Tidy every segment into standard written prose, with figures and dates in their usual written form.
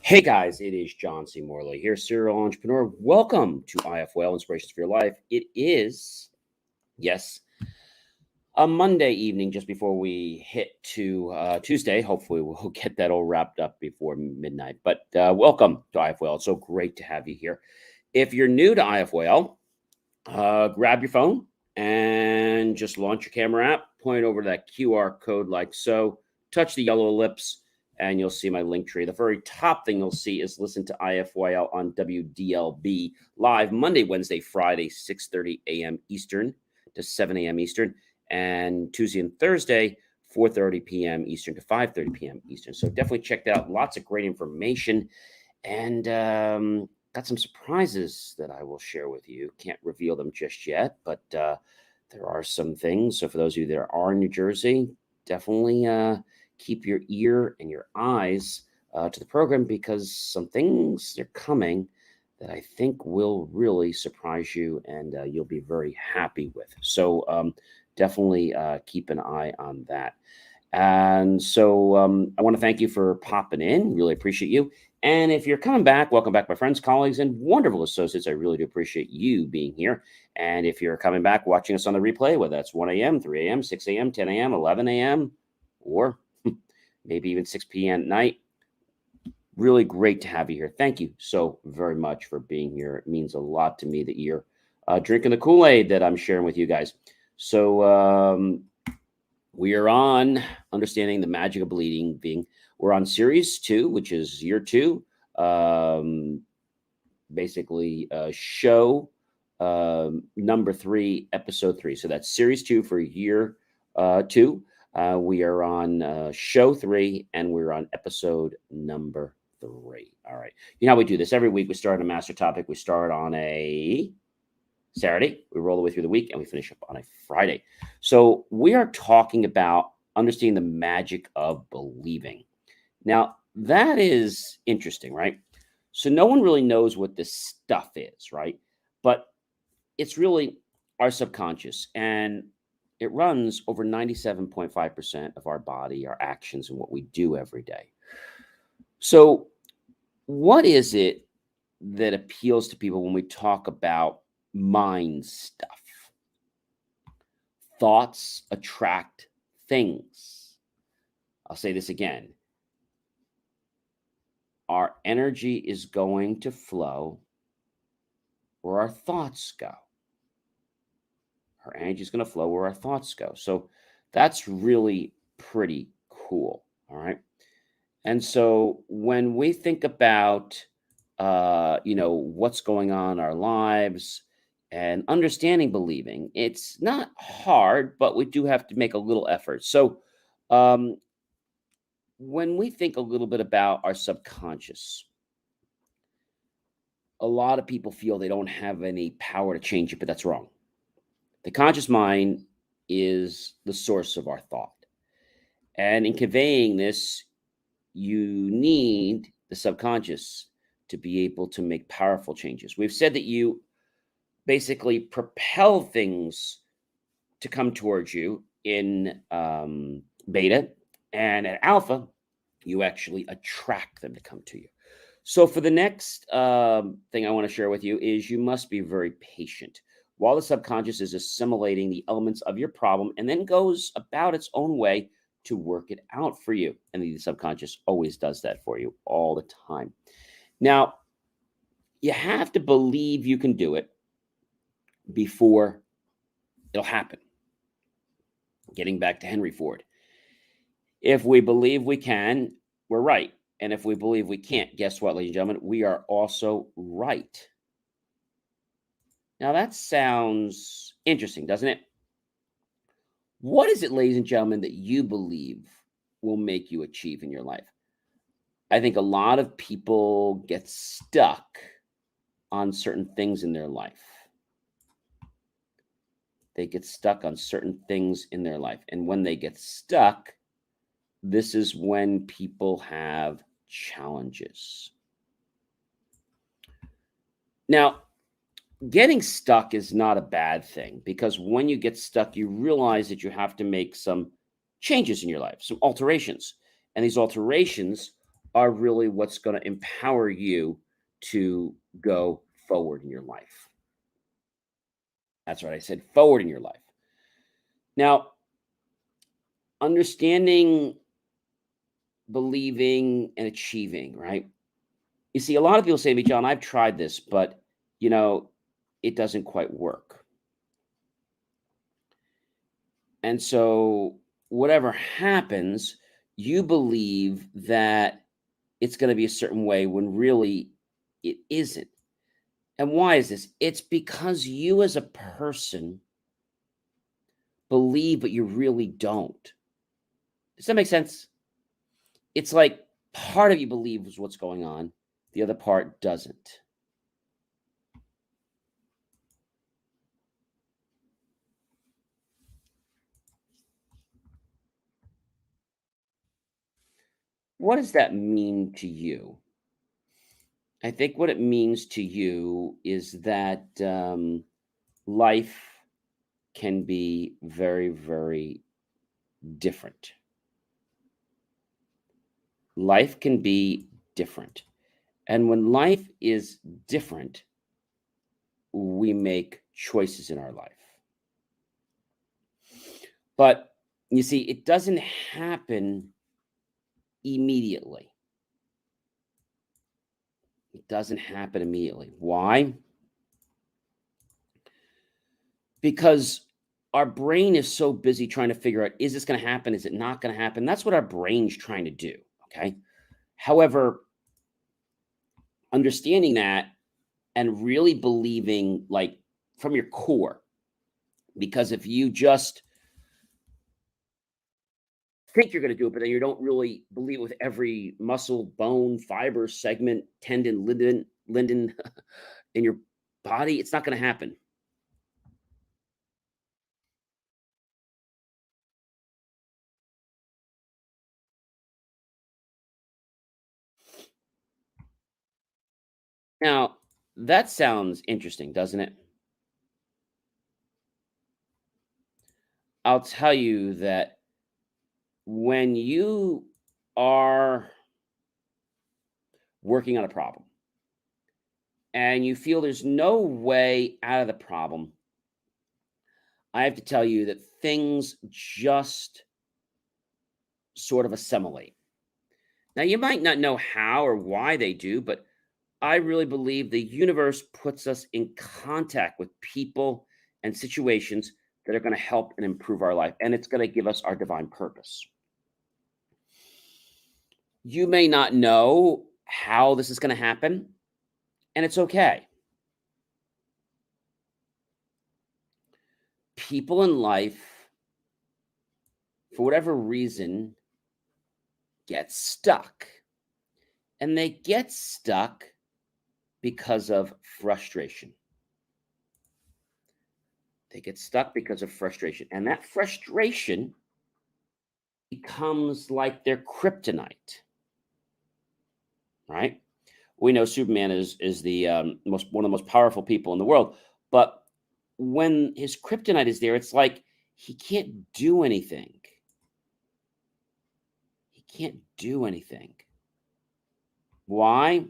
Hey guys, it is John C. Morley here, serial entrepreneur. Welcome to IFWell Inspirations for Your Life. It is, yes, a Monday evening just before we hit to Tuesday. Hopefully, we'll get that all wrapped up before midnight. But welcome to IFWell. It's so great to have you here. If you're new to IFWell, grab your phone and just launch your camera app, point over to that QR code like so, touch the yellow ellipse, and you'll see my link tree. The very top thing you'll see is listen to IFYL on WDLB live Monday, Wednesday, Friday, 6:30 a.m. Eastern to 7 a.m. Eastern, and Tuesday and Thursday, 4:30 p.m. Eastern to 5:30 p.m. Eastern. So definitely check that out. Lots of great information, and got some surprises that I will share with you. Can't reveal them just yet, but there are some things. So for those of you that are in New Jersey, definitely keep your ear and your eyes to the program, because some things are coming that I think will really surprise you and you'll be very happy with. So definitely keep an eye on that. And so I want to thank you for popping in. Really appreciate you. And if you're coming back, welcome back, my friends, colleagues, and wonderful associates. I really do appreciate you being here. And if you're coming back, watching us on the replay, whether that's 1 a.m., 3 a.m., 6 a.m., 10 a.m., 11 a.m., or maybe even 6 p.m. at night, really great to have you here. Thank you so very much for being here. It means a lot to me that you're drinking the Kool-Aid that I'm sharing with you guys. So we are on Understanding the Magic of Believing. We're on series 2, which is year 2. Basically, show number 3, episode 3. So that's series 2 for year 2. We are on show 3, and we're on episode number 3. All right. You know how we do this every week. We start on a master topic. We start on a Saturday, we roll the way through the week, and we finish up on a Friday. So we are talking about understanding the magic of believing. Now, that is interesting, right? So no one really knows what this stuff is, right? But it's really our subconscious, and it runs over 97.5% of our body, our actions, and what we do every day. So what is it that appeals to people when we talk about mind stuff? Thoughts attract things. I'll say this again. Our energy is going to flow where our thoughts go. Our energy is going to flow where our thoughts go. So that's really pretty cool. All right. And so when we think about, what's going on in our lives, and understanding believing, it's not hard, but we do have to make a little effort. So when we think a little bit about our subconscious, a lot of people feel they don't have any power to change it, but that's wrong. The conscious mind is the source of our thought. And in conveying this, you need the subconscious to be able to make powerful changes. We've said that you basically propel things to come towards you in beta, and at alpha, you actually attract them to come to you. So for the next thing I want to share with you is you must be very patient while the subconscious is assimilating the elements of your problem and then goes about its own way to work it out for you. And the subconscious always does that for you all the time. Now, you have to believe you can do it before it'll happen. Getting back to Henry Ford. If we believe we can, we're right. And if we believe we can't, guess what, ladies and gentlemen? We are also right. Now, that sounds interesting, doesn't it? What is it, ladies and gentlemen, that you believe will make you achieve in your life? I think a lot of people get stuck on certain things in their life. They get stuck on certain things in their life. And when they get stuck, this is when people have challenges. Now, getting stuck is not a bad thing, because when you get stuck, you realize that you have to make some changes in your life, some alterations. And these alterations are really what's going to empower you to go forward in your life. That's right. I said forward in your life. Now, understanding, believing, and achieving, right? You see, a lot of people say to me, John, I've tried this, but you know, it doesn't quite work. And so, whatever happens, you believe that it's going to be a certain way when really it isn't. And why is this? It's because you as a person believe, but you really don't. Does that make sense? It's like part of you believes what's going on, the other part doesn't. What does that mean to you? I think what it means to you is that life can be very, very different. Life can be different. And when life is different, we make choices in our life. But you see, it doesn't happen immediately. It doesn't happen immediately. Why? Because our brain is so busy trying to figure out, is this going to happen? Is it not going to happen? That's what our brain's trying to do. Okay. However, understanding that and really believing, like, from your core, because if you just think you're going to do it, but then you don't really believe it with every muscle, bone, fiber, segment, tendon, linden in your body, it's not going to happen. Now, that sounds interesting, doesn't it? I'll tell you that when you are working on a problem and you feel there's no way out of the problem, I have to tell you that things just sort of assimilate. Now, you might not know how or why they do, but I really believe the universe puts us in contact with people and situations that are going to help and improve our life, and it's going to give us our divine purpose. You may not know how this is going to happen, and it's okay. People in life, for whatever reason, get stuck. And they get stuck because of frustration. They get stuck because of frustration. And that frustration becomes like their kryptonite, right? We know Superman is the most one of the most powerful people in the world, but when his kryptonite is there, it's like he can't do anything. He can't do anything. Why?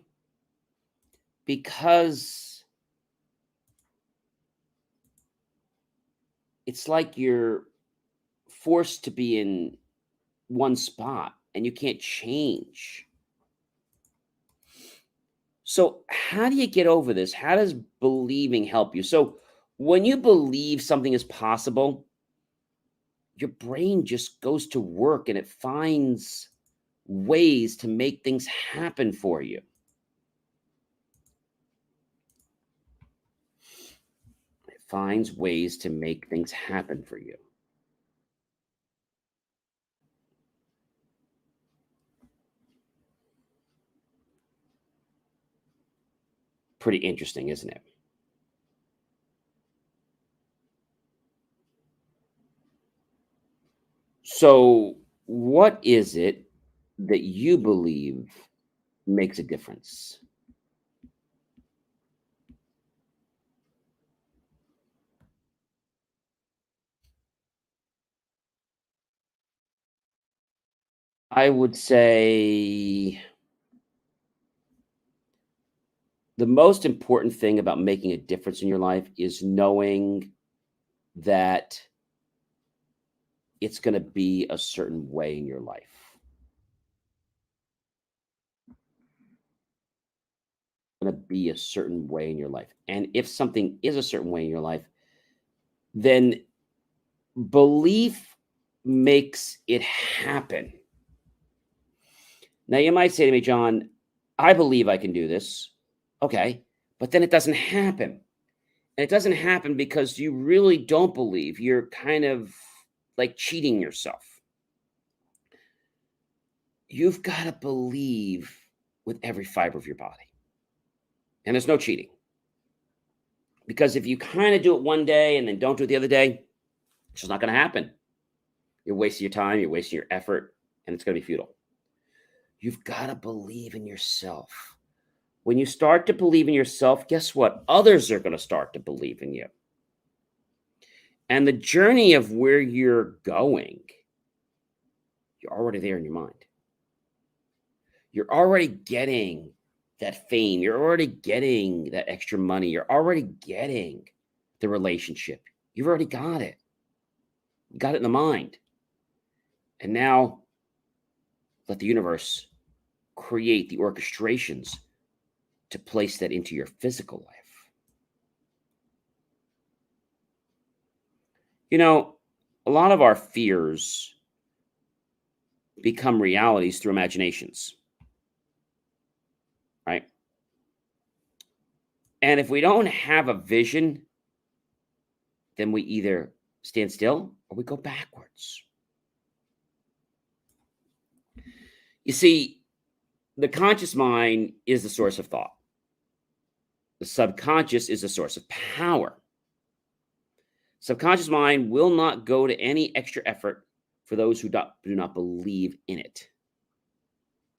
Because it's like you're forced to be in one spot and you can't change. So, how do you get over this? How does believing help you? So, when you believe something is possible, your brain just goes to work and it finds ways to make things happen for you. It finds ways to make things happen for you. Pretty interesting, isn't it? So, what is it that you believe makes a difference? I would say the most important thing about making a difference in your life is knowing that it's going to be a certain way in your life. Going to be a certain way in your life. And if something is a certain way in your life, then belief makes it happen. Now, you might say to me, John, I believe I can do this. Okay, but then it doesn't happen. And it doesn't happen because you really don't believe. You're kind of like cheating yourself. You've got to believe with every fiber of your body. And there's no cheating. Because if you kind of do it one day and then don't do it the other day, it's just not going to happen. You're wasting your time, you're wasting your effort, and it's going to be futile. You've got to believe in yourself. When you start to believe in yourself, guess what? Others are going to start to believe in you. And the journey of where you're going, you're already there in your mind. You're already getting that fame. You're already getting that extra money. You're already getting the relationship. You've already got it. You got it in the mind. And now let the universe create the orchestrations to place that into your physical life. You know, a lot of our fears become realities through imaginations, right? And if we don't have a vision, then we either stand still or we go backwards. You see, the conscious mind is the source of thought. The subconscious is the source of power. Subconscious mind will not go to any extra effort for those who do not believe in it.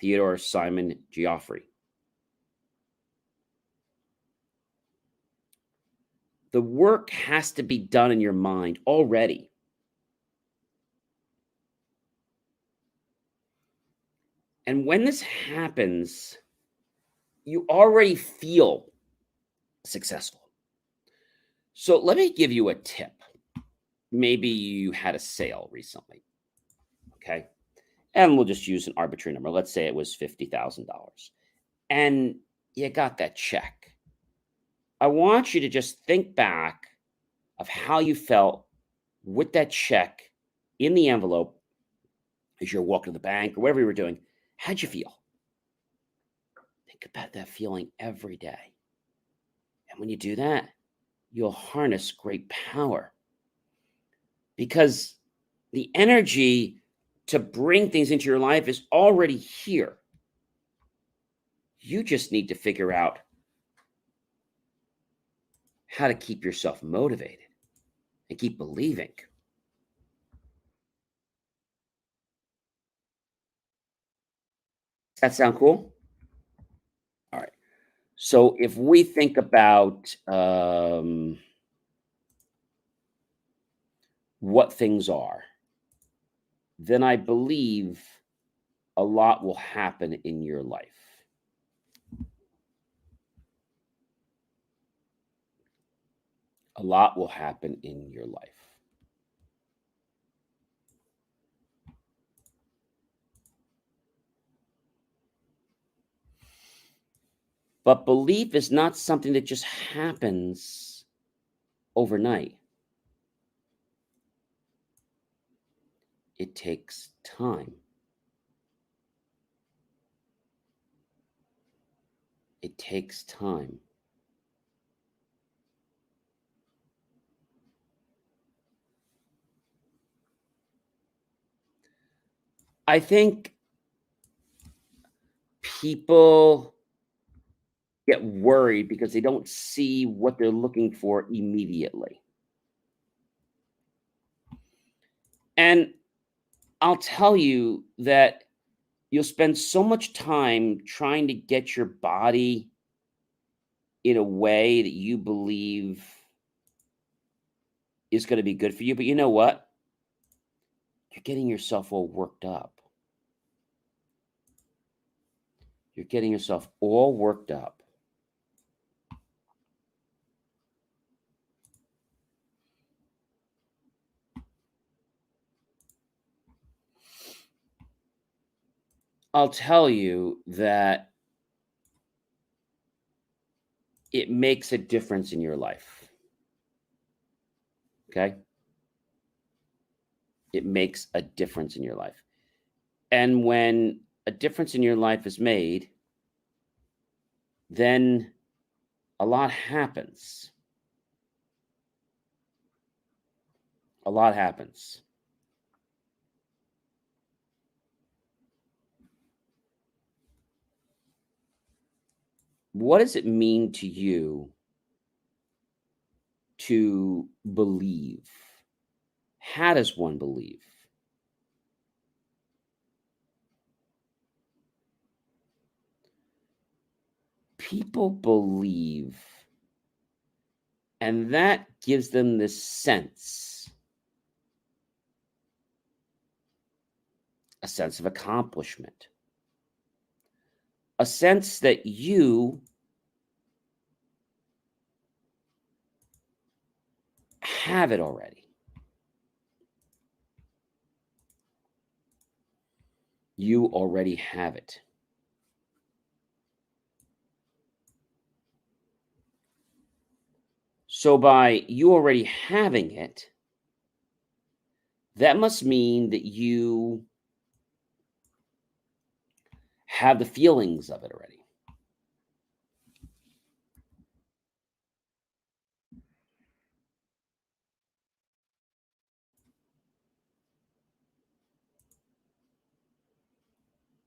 Theodore Simon Geoffrey. The work has to be done in your mind already. And when this happens, you already feel successful. So let me give you a tip. Maybe you had a sale recently, okay? And we'll just use an arbitrary number. Let's say it was $50,000. And you got that check. I want you to just think back of how you felt with that check in the envelope as you're walking to the bank or whatever you were doing. How'd you feel? Think about that feeling every day. And when you do that, you'll harness great power because the energy to bring things into your life is already here. You just need to figure out how to keep yourself motivated and keep believing. Does that sound cool? All right. So if we think about what things are, then I believe a lot will happen in your life. A lot will happen in your life. But belief is not something that just happens overnight. It takes time. It takes time. I think people get worried because they don't see what they're looking for immediately. And I'll tell you that you'll spend so much time trying to get your body in a way that you believe is going to be good for you. But you know what? You're getting yourself all worked up. You're getting yourself all worked up. I'll tell you that it makes a difference in your life. Okay? It makes a difference in your life. And when a difference in your life is made, then a lot happens. A lot happens. What does it mean to you to believe? How does one believe? People believe, and that gives them this sense, a sense of accomplishment, a sense that you have it already. You already have it. So, by you already having it, that must mean that you have the feelings of it already.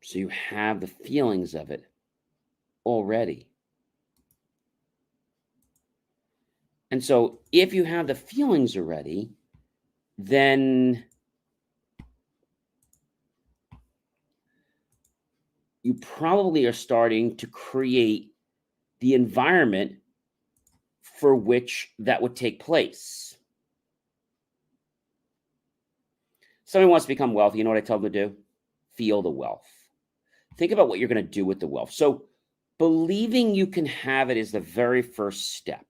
So, you have the feelings of it already. And so, if you have the feelings already, then you probably are starting to create the environment for which that would take place. Somebody wants to become wealthy. You know what I tell them to do? Feel the wealth. Think about what you're going to do with the wealth. So, believing you can have it is the very first step.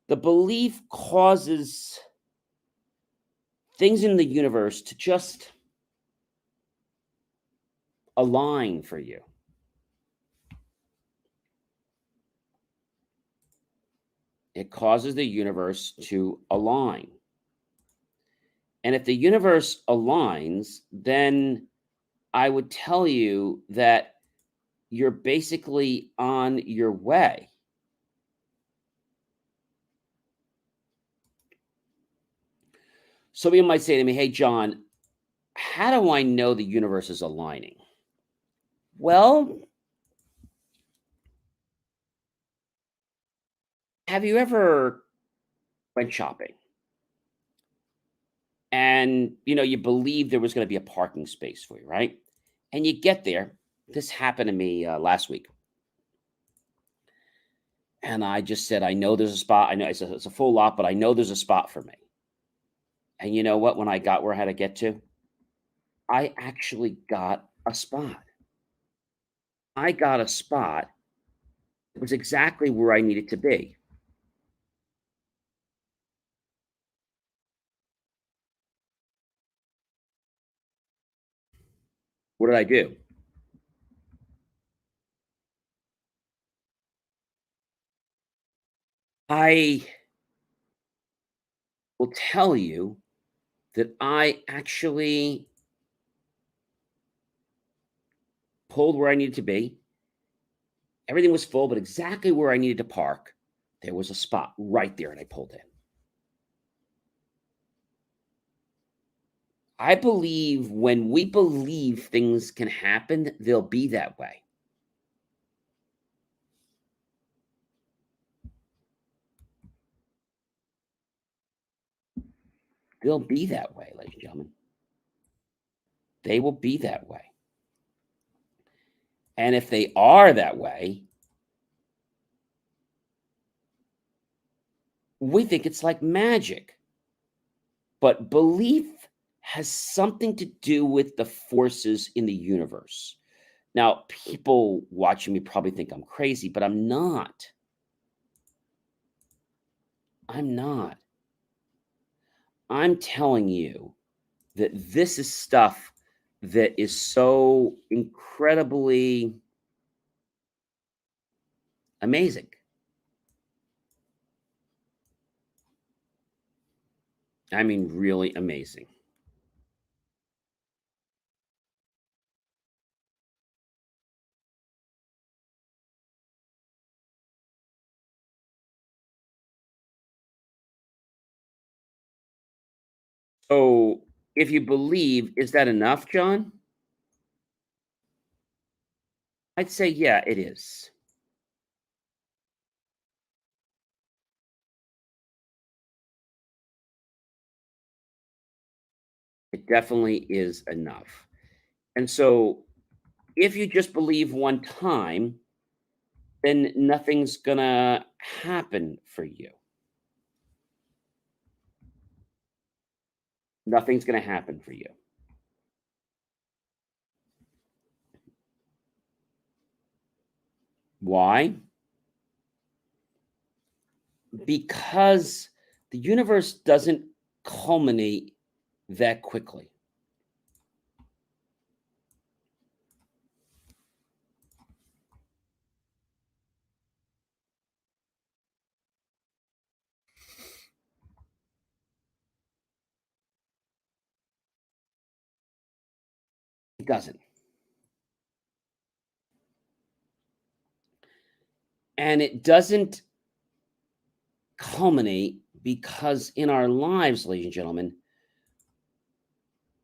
The belief causes things in the universe to just align for you. It causes the universe to align. And if the universe aligns, then I would tell you that you're basically on your way. Somebody might say to me, "Hey, John, how do I know the universe is aligning?" Well, have you ever went shopping and you believe there was going to be a parking space for you, right? And you get there. This happened to me last week. And I just said, I know there's a spot. I know it's a full lot, but I know there's a spot for me. And you know what? When I got where I had to get to, I actually got a spot. I got a spot. It was exactly where I needed to be. What did I do? I will tell you that I actually pulled where I needed to be. Everything was full, but exactly where I needed to park, there was a spot right there, and I pulled in. I believe when we believe things can happen, they'll be that way. They'll be that way, ladies and gentlemen. They will be that way. And if they are that way, we think it's like magic. But belief has something to do with the forces in the universe. Now, people watching me probably think I'm crazy, but I'm not. I'm not. I'm telling you that this is stuff that is so incredibly amazing. I mean, really amazing. So, if you believe, is that enough, John? I'd say, yeah, it is. It definitely is enough. And so, if you just believe one time, then nothing's gonna happen for you. Nothing's gonna happen for you. Why? Because the universe doesn't culminate that quickly. It doesn't. And it doesn't culminate because in our lives, ladies and gentlemen,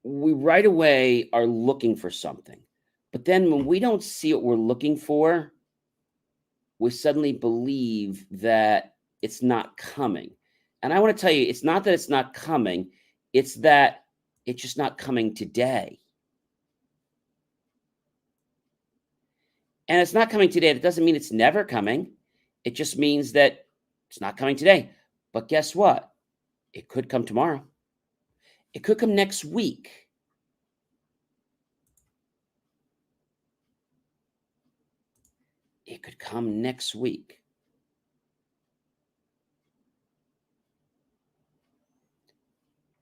we right away are looking for something. But then when we don't see what we're looking for, we suddenly believe that it's not coming. And I want to tell you, it's not that it's not coming, it's that it's just not coming today. And it's not coming today. It doesn't mean it's never coming. It just means that it's not coming today. But guess what? It could come tomorrow. It could come next week. It could come next week.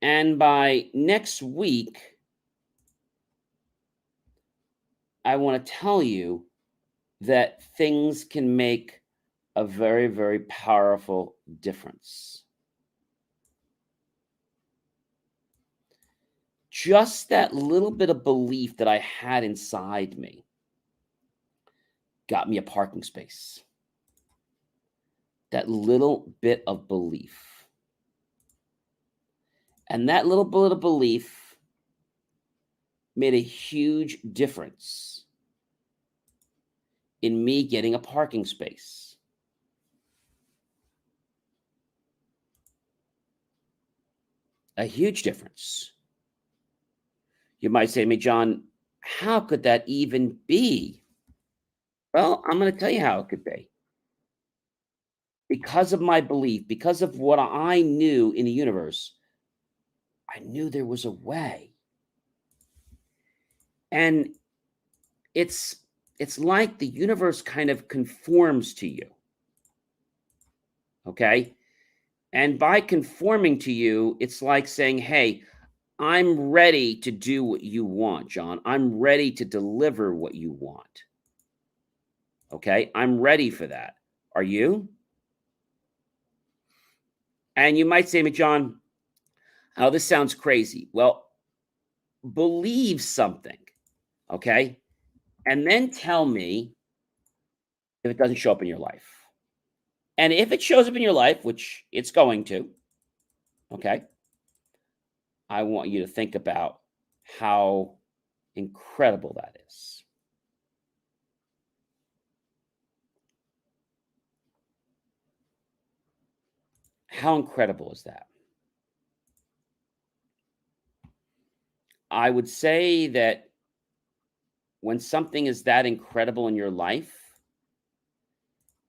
And by next week, I want to tell you that things can make a very, very powerful difference. Just that little bit of belief that I had inside me got me a parking space. That little bit of belief. And that little bit of belief made a huge difference in me getting a parking space. A huge difference. You might say to me, John, how could that even be? Well, I'm going to tell you how it could be. Because of my belief, because of what I knew in the universe, I knew there was a way. And it's like the universe kind of conforms to you. Okay? And by conforming to you, it's like saying, "Hey, I'm ready to do what you want, John. I'm ready to deliver what you want." Okay? I'm ready for that. Are you? And you might say to me, John, oh, this sounds crazy. Well, believe something, okay? And then tell me if it doesn't show up in your life. And if it shows up in your life, which it's going to, okay, I want you to think about how incredible that is. How incredible is that? I would say that when something is that incredible in your life,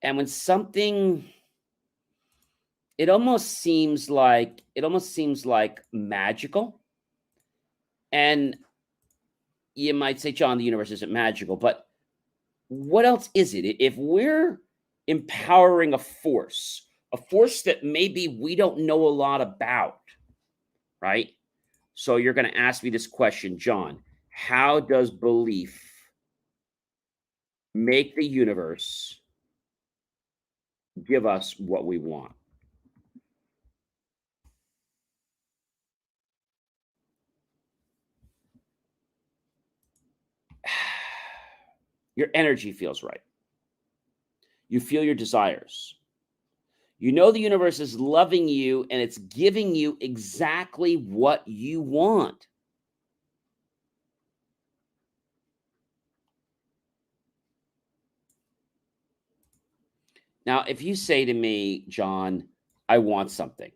and when something it almost seems like magical. And you might say, John, the universe isn't magical, but what else is it? If we're empowering a force that maybe we don't know a lot about, right? So you're going to ask me this question, John, How does belief make the universe give us what we want? Your energy feels right. You feel your desires. You know the universe is loving you and it's giving you exactly what you want. Now, if you say to me, John, I want something,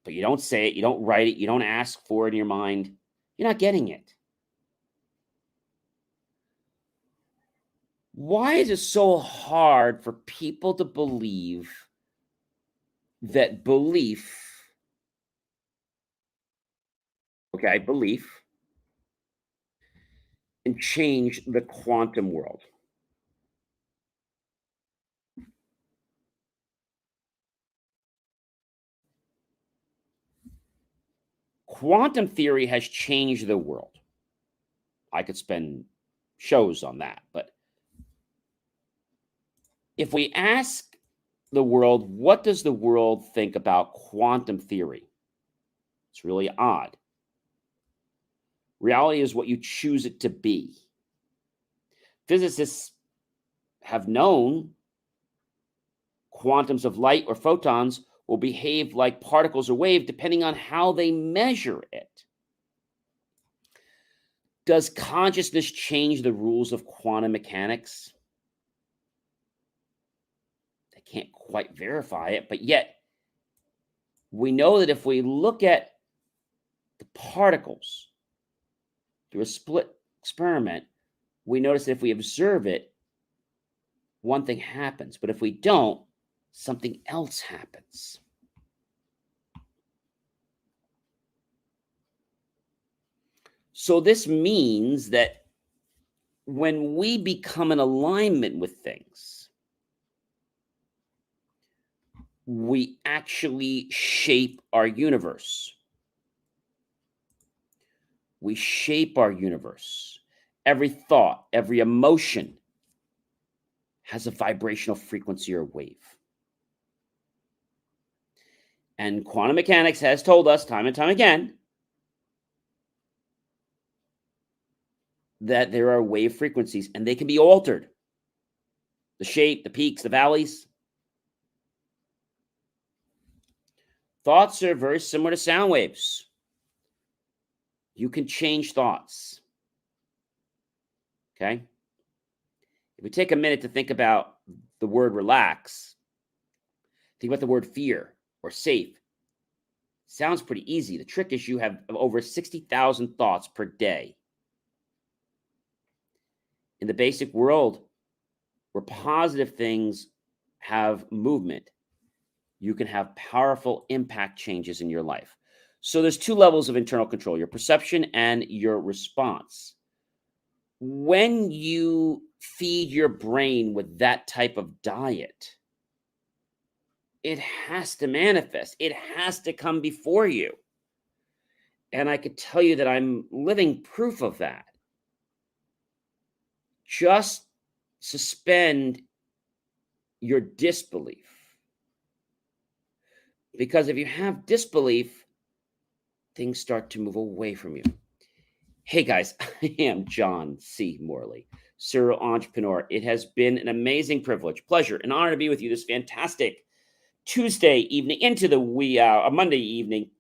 but you don't say it, you don't write it, you don't ask for it in your mind, you're not getting it. Why is it so hard for people to believe that belief, okay, belief, can change the quantum world? Quantum theory has changed the world. I could spend shows on that, but if we ask the world, what does the world think about quantum theory? It's really odd. Reality is what you choose it to be. Physicists have known quantums of light or photons will behave like particles or wave depending on how they measure it. Does consciousness change the rules of quantum mechanics? They can't quite verify it, but yet we know that if we look at the particles through a split experiment, we notice that if we observe it, one thing happens, but if we don't, something else happens. So this means that when we become in alignment with things, we actually shape our universe. We shape our universe. Every thought, every emotion has a vibrational frequency or wave. And quantum mechanics has told us time and time again that there are wave frequencies and they can be altered. The shape, the peaks, the valleys. Thoughts are very similar to sound waves. You can change thoughts. Okay? If we take a minute to think about the word relax, think about the word fear or safe. Sounds pretty easy. The trick is you have over 60,000 thoughts per day. In the basic world, where positive things have movement, you can have powerful impact changes in your life. So there's two levels of internal control, your perception and your response. When you feed your brain with that type of diet, it has to manifest. It has to come before you. And I could tell you that I'm living proof of that. Just suspend your disbelief. Because if you have disbelief, things start to move away from you. Hey guys, I am John C. Morley, serial entrepreneur. It has been an amazing privilege, pleasure, and honor to be with you this fantastic Tuesday evening into the wee hour, Monday evening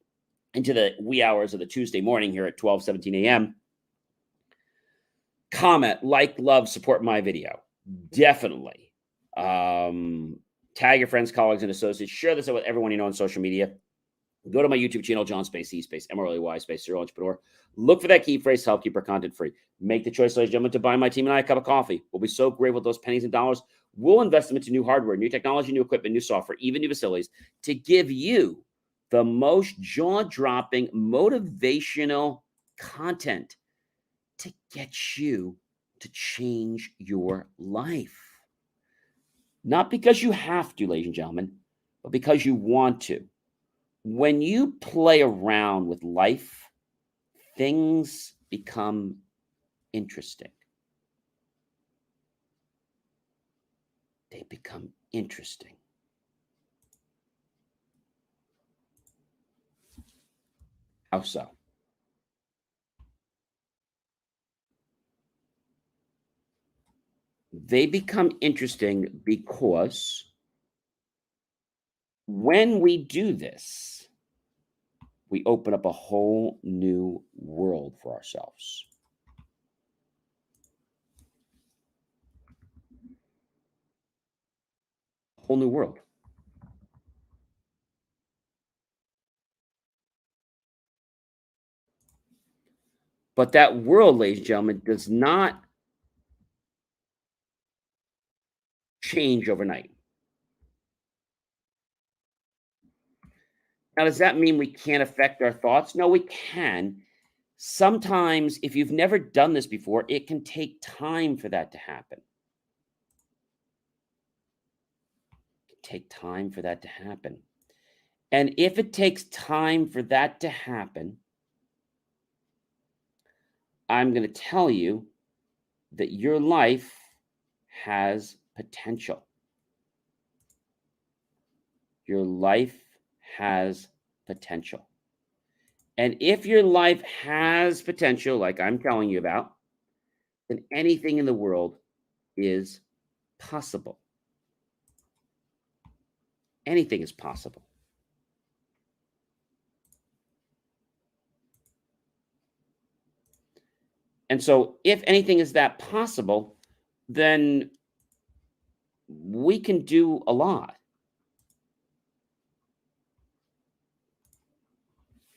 into the wee hours of the Tuesday morning here at 12:17 a.m. Comment, like, love, support my video. Definitely. Tag your friends, colleagues, and associates. Share this with everyone you know on social media. Go to my YouTube channel, John Space E Space MRLY Space Serial Entrepreneur. Look for that key phrase to help keep our content free. Make the choice, ladies and gentlemen, to buy my team and I a cup of coffee. We'll be so grateful with those pennies and dollars. We'll invest them into new hardware, new technology, new equipment, new software, even new facilities to give you the most jaw-dropping, motivational content to get you to change your life. Not because you have to, ladies and gentlemen, but because you want to. When you play around with life, things become interesting. They become interesting. How so? They become interesting because when we do this, we open up a whole new world for ourselves. A whole new world. But that world, ladies and gentlemen, does not change overnight. Now, does that mean we can't affect our thoughts? No, we can. Sometimes, if you've never done this before, it can take time for that to happen. Take time for that to happen. And if it takes time for that to happen, I'm going to tell you that your life has potential. Your life has potential. And if your life has potential, like I'm telling you about, then anything in the world is possible. Anything is possible. And so, if anything is that possible, then we can do a lot.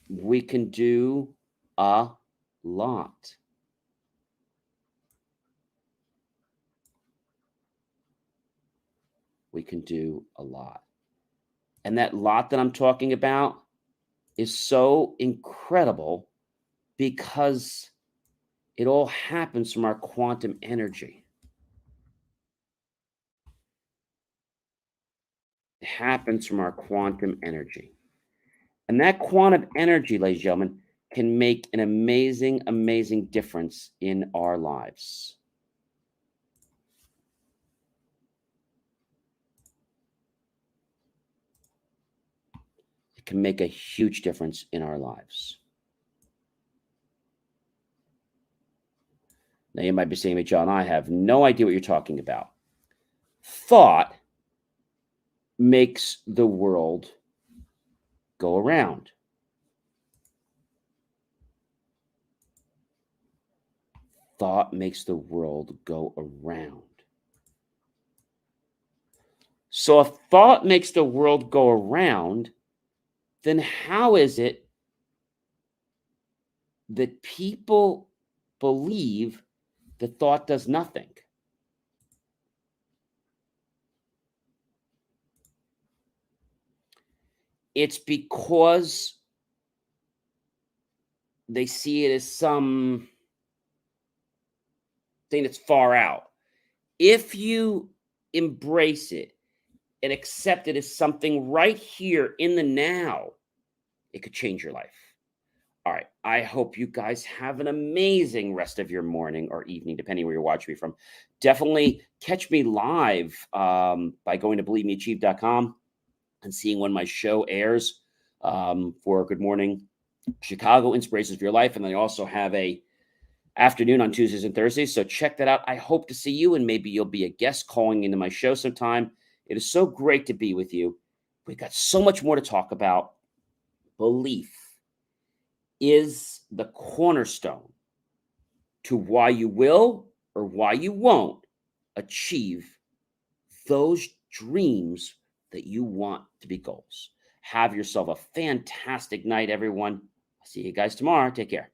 We can do a lot. We can do a lot. And that lot that I'm talking about is so incredible because it all happens from our quantum energy. It happens from our quantum energy. And that quantum energy, ladies and gentlemen, can make an amazing, amazing difference in our lives. It can make a huge difference in our lives. Now, you might be saying, John, I have no idea what you're talking about. Thought makes the world go around. Thought makes the world go around. So if thought makes the world go around, then how is it that people believe that thought does nothing? It's because they see it as some thing that's far out. If you embrace it and accept it as something right here in the now, it could change your life. All right. I hope you guys have an amazing rest of your morning or evening, depending where you're watching me from. Definitely catch me live by going to believemeachieve.com and seeing when my show airs for Good Morning Chicago, Inspirations for Your Life. And then I also have a afternoon on Tuesdays and Thursdays. So check that out. I hope to see you, and maybe you'll be a guest calling into my show sometime. It is so great to be with you. We've got so much more to talk about. Belief is the cornerstone to why you will or why you won't achieve those dreams that you want to be goals. Have yourself a fantastic night, everyone. I'll see you guys tomorrow. Take care.